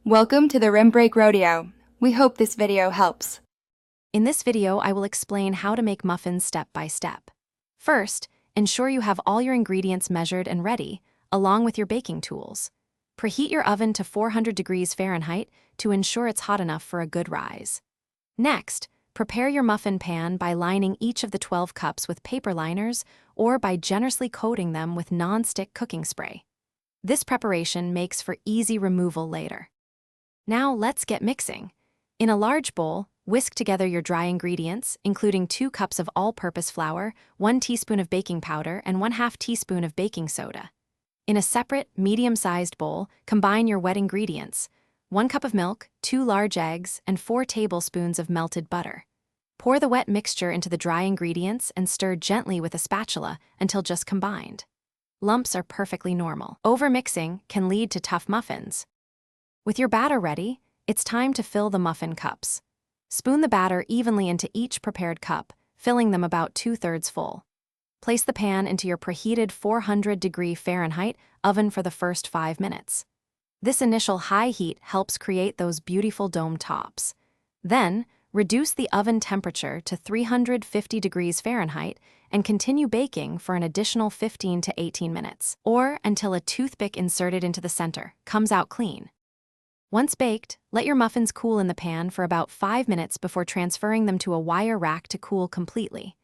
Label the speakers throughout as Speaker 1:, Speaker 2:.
Speaker 1: Welcome to the Rim Break Rodeo. We hope this video helps.
Speaker 2: In this video, I will explain how to make muffins step by step. First, ensure you have all your ingredients measured and ready, along with your baking tools. Preheat your oven to 400 degrees Fahrenheit to ensure it's hot enough for a good rise. Next, prepare your muffin pan by lining each of the 12 cups with paper liners or by generously coating them with non-stick cooking spray. This preparation makes for easy removal later. Now let's get mixing. In a large bowl, whisk together your dry ingredients, including 2 cups of all-purpose flour, 1 teaspoon of baking powder, and 1/2 teaspoon of baking soda. In a separate, medium-sized bowl, combine your wet ingredients, 1 cup of milk, 2 large eggs, and 4 tablespoons of melted butter. Pour the wet mixture into the dry ingredients and stir gently with a spatula until just combined. Lumps are perfectly normal. Overmixing can lead to tough muffins. With your batter ready, it's time to fill the muffin cups. Spoon the batter evenly into each prepared cup, filling them about 2/3 full. Place the pan into your preheated 400 degree Fahrenheit oven for the first 5 minutes. This initial high heat helps create those beautiful dome tops. Then, reduce the oven temperature to 350 degrees Fahrenheit and continue baking for an additional 15 to 18 minutes, or until a toothpick inserted into the center comes out clean. Once baked, let your muffins cool in the pan for about 5 minutes before transferring them to a wire rack to cool completely.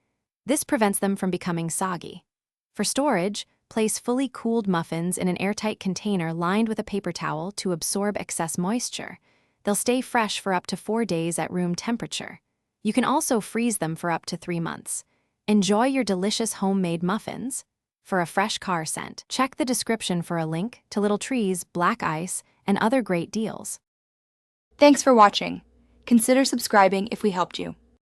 Speaker 2: This prevents them from becoming soggy. For storage, place fully cooled muffins in an airtight container lined with a paper towel to absorb excess moisture. They'll stay fresh for up to 4 days at room temperature. You can also freeze them for up to 3 months. Enjoy your delicious homemade muffins. For a fresh car scent, check the description for a link to Little Trees, Black Ice, and other great deals.
Speaker 1: Thanks for watching. Consider subscribing if we helped you.